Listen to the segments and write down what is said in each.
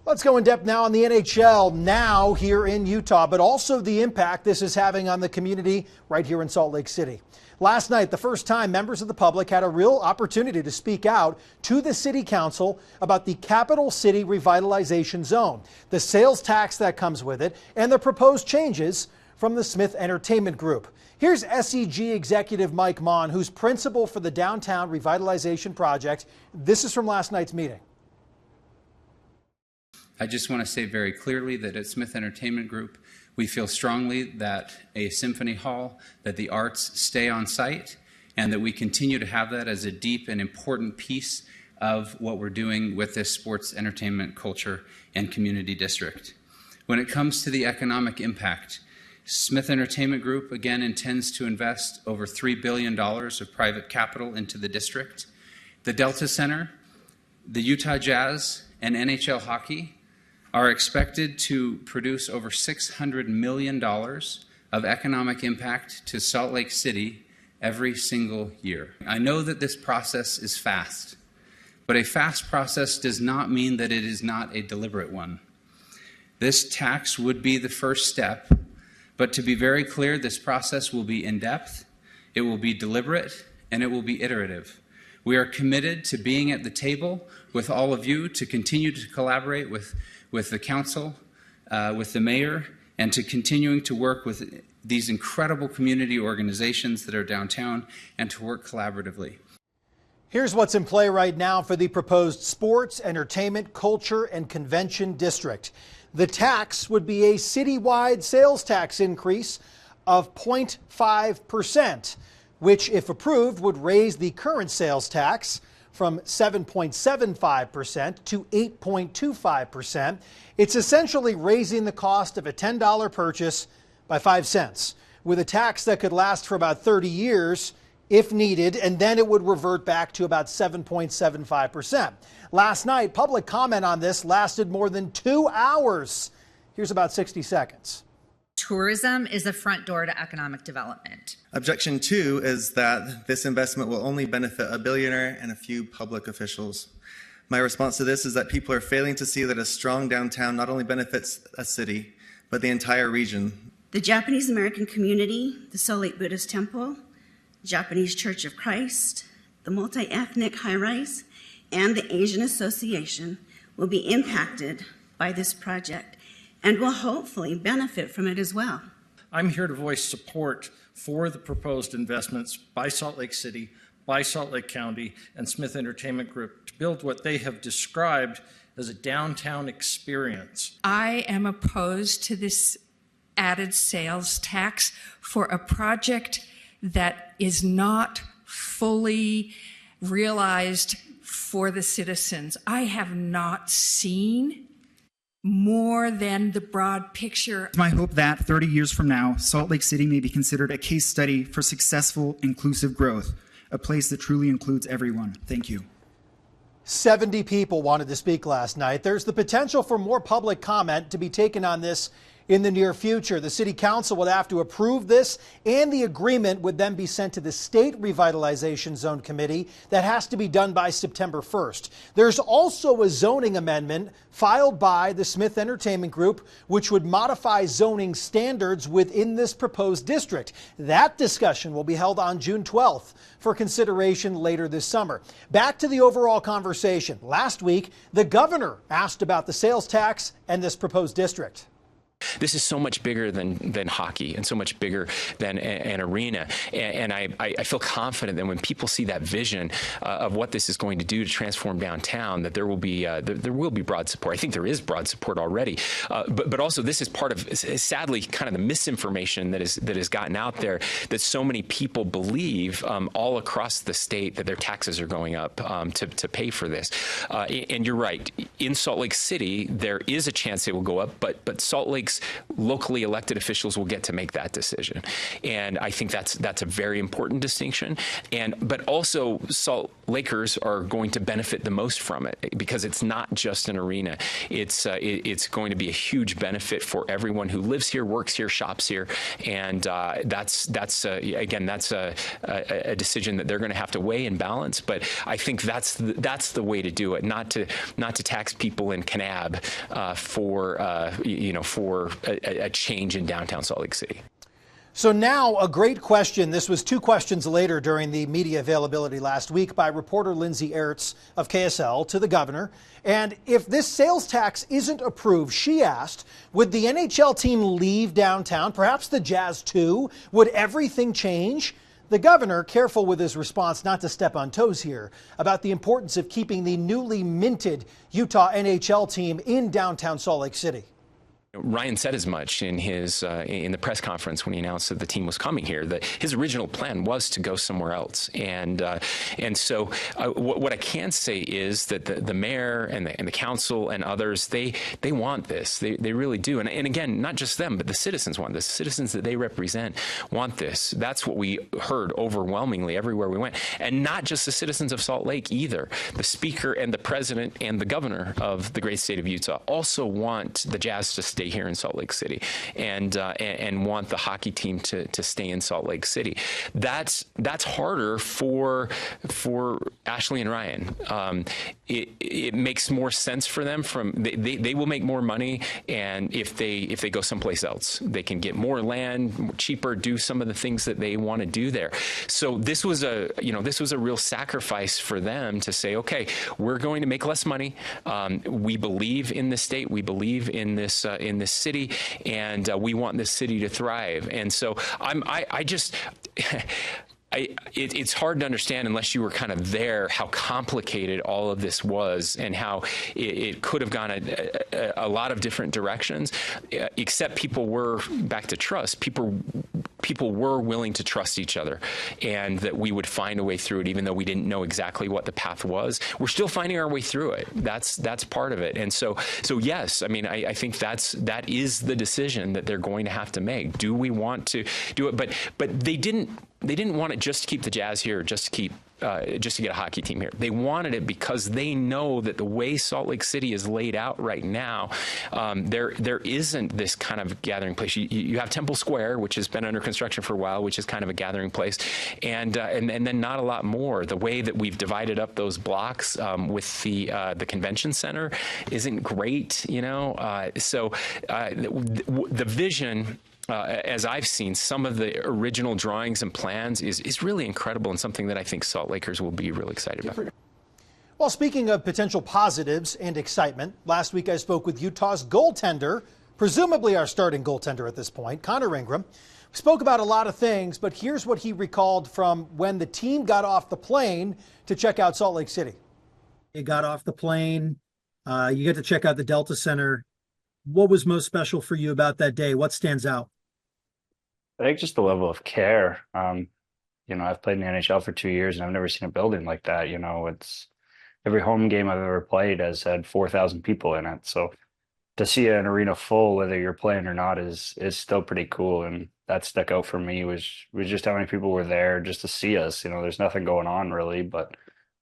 Let's go in depth now on the NHL now here in Utah, but also the impact this is having on the community right here in Salt Lake City. Last night, the first time members of the public had a real opportunity to speak out to the city council about the Capital City Revitalization Zone, the sales tax that comes with it, and the proposed changes from the Smith Entertainment Group. Here's SEG executive Mike Mon, who's principal for the Downtown Revitalization Project. This is from last night's meeting. I just want to say very clearly that at Smith Entertainment Group, we feel strongly that a symphony hall, that the arts stay on site, and that we continue to have that as a deep and important piece of what we're doing with this sports, entertainment, culture, and community district. When it comes to the economic impact, Smith Entertainment Group again intends to invest over $3 billion of private capital into the district. The Delta Center, the Utah Jazz, and NHL hockey are expected to produce over $600 million of economic impact to Salt Lake City every single year. I know that this process is fast, but a fast process does not mean that it is not a deliberate one. This tax would be the first step, but to be very clear, this process will be in-depth, it will be deliberate, and it will be iterative. We are committed to being at the table with all of you to continue to collaborate with the council, with the mayor, and to continuing to work with these incredible community organizations that are downtown and to work collaboratively. Here's what's in play right now for the proposed sports, entertainment, culture, and convention district. The tax would be a citywide sales tax increase of 0.5%, which, if approved, would raise the current sales tax from 7.75% to 8.25%. It's essentially raising the cost of a $10 purchase by 5 cents, with a tax that could last for about 30 years if needed, and then it would revert back to about 7.75%. Last night, public comment on this lasted more than 2 hours. Here's about 60 seconds. Tourism is the front door to economic development. Objection 2 is that this investment will only benefit a billionaire and a few public officials. My response to this is that people are failing to see that a strong downtown not only benefits a city, but the entire region. The Japanese American community, the Salt Lake Buddhist Temple, Japanese Church of Christ, the multi-ethnic high-rise, and the Asian Association will be impacted by this project and will hopefully benefit from it as well. I'm here to voice support for the proposed investments by Salt Lake City, by Salt Lake County, and Smith Entertainment Group to build what they have described as a downtown experience. I am opposed to this added sales tax for a project that is not fully realized for the citizens. I have not seen more than the broad picture. It's my hope that 30 years from now, Salt Lake City may be considered a case study for successful, inclusive growth, a place that truly includes everyone. Thank you. 70 people wanted to speak last night. There's the potential for more public comment to be taken on this in the near future. The city council would have to approve this, and the agreement would then be sent to the State Revitalization Zone Committee. That has to be done by September 1st. There's also a zoning amendment filed by the Smith Entertainment Group, which would modify zoning standards within this proposed district. That discussion will be held on June 12th for consideration later this summer. Back to the overall conversation. Last week, the governor asked about the sales tax and this proposed district. This is so much bigger than hockey and so much bigger than an arena. And I feel confident that when people see that vision of what this is going to do to transform downtown, that there will be broad support. I think there is broad support already. But also this is part of, sadly, kind of the misinformation that has gotten out there, that so many people believe all across the state that their taxes are going up to pay for this. And you're right. In Salt Lake City, there is a chance they will go up, but Salt Lake's locally elected officials will get to make that decision. And I think that's a very important distinction. But also Salt Lakers are going to benefit the most from it, because it's not just an arena. It's going to be a huge benefit for everyone who lives here, works here, shops here, and that's a decision that they're going to have to weigh and balance. But I think that's the way to do it, not to tax people in Kanab for a change in downtown Salt Lake City. So now a great question. This was 2 questions later during the media availability last week by reporter Lindsay Ertz of KSL to the governor. And if this sales tax isn't approved, she asked, would the NHL team leave downtown? Perhaps the Jazz too? Would everything change? The governor, careful with his response not to step on toes here, about the importance of keeping the newly minted Utah NHL team in downtown Salt Lake City. Ryan said as much in his in the press conference when he announced that the team was coming here, that his original plan was to go somewhere else. And so what I can say is that the mayor and the council and others, they want this. They really do. And again, not just them, but the citizens want this. The citizens that they represent want this. That's what we heard overwhelmingly everywhere we went. And not just the citizens of Salt Lake either. The speaker and the president and the governor of the great state of Utah also want the Jazz to stay here in Salt Lake City, and want the hockey team to stay in Salt Lake City. That's harder for Ashley and Ryan. It makes more sense for them. They will make more money, and if they go someplace else, they can get more land, cheaper, do some of the things that they want to do there. So this was a real sacrifice for them to say, okay, we're going to make less money. We believe in this state. We believe in this city, and we want this city to thrive. And so it's hard to understand unless you were kind of there how complicated all of this was, and how it could have gone a lot of different directions, except people were, back to trust, people were willing to trust each other, and that we would find a way through it, even though we didn't know exactly what the path was. We're still finding our way through it. That's part of it. And so yes, I mean, I think that is the decision that they're going to have to make. Do we want to do it? But they didn't want it just to keep the Jazz here, just to get a hockey team here. They wanted it because they know that the way Salt Lake City is laid out right now, there isn't this kind of gathering place. You have Temple Square, which has been under construction for a while, which is kind of a gathering place, and then not a lot more. The way that we've divided up those blocks with the convention center isn't great, So the vision, as I've seen some of the original drawings and plans, is really incredible, and something that I think Salt Lakers will be really excited about. Well, speaking of potential positives and excitement, last week I spoke with Utah's goaltender, presumably our starting goaltender at this point, Connor Ingram. We spoke about a lot of things, but here's what he recalled from when the team got off the plane to check out Salt Lake City. You got off the plane, you get to check out the Delta Center. What was most special for you about that day? What stands out? I think just the level of care. I've played in the NHL for 2 years, and I've never seen a building like that. It's every home game I've ever played has had 4,000 people in it. So to see an arena full, whether you're playing or not, is still pretty cool. And that stuck out for me was just how many people were there just to see us. There's nothing going on really, but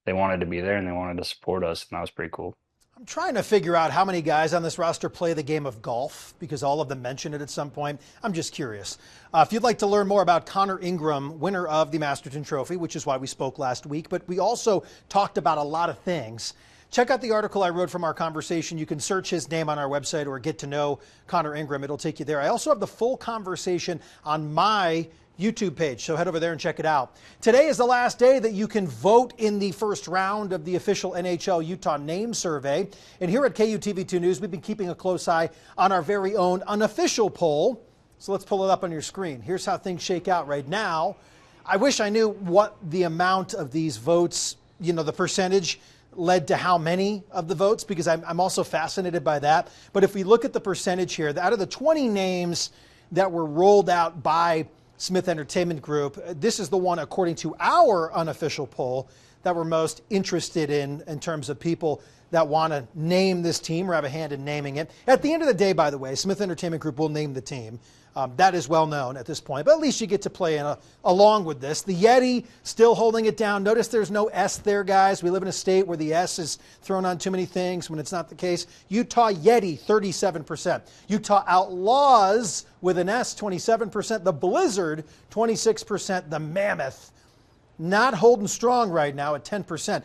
they wanted to be there and they wanted to support us, and that was pretty cool. I'm trying to figure out how many guys on this roster play the game of golf, because all of them mention it at some point. I'm just curious. If you'd like to learn more about Connor Ingram, winner of the Masterton Trophy, which is why we spoke last week, but we also talked about a lot of things. Check out the article I wrote from our conversation. You can search his name on our website or get to know Connor Ingram. It'll take you there. I also have the full conversation on my YouTube page, so head over there and check it out. Today is the last day that you can vote in the first round of the official NHL Utah name survey. And here at KUTV2 News, we've been keeping a close eye on our very own unofficial poll. So let's pull it up on your screen. Here's how things shake out right now. I wish I knew what the amount of these votes, the percentage led to how many of the votes, because I'm also fascinated by that. But if we look at the percentage here, out of the 20 names that were rolled out by Smith Entertainment Group. This is the one, according to our unofficial poll, that we're most interested in terms of people that want to name this team or have a hand in naming it. At the end of the day, by the way, Smith Entertainment Group will name the team. That is well known at this point, but at least you get to play along with this. The Yeti still holding it down. Notice there's no S there, guys. We live in a state where the S is thrown on too many things when it's not the case. Utah Yeti, 37%. Utah Outlaws with an S, 27%. The Blizzard, 26%. The Mammoth, not holding strong right now at 10%.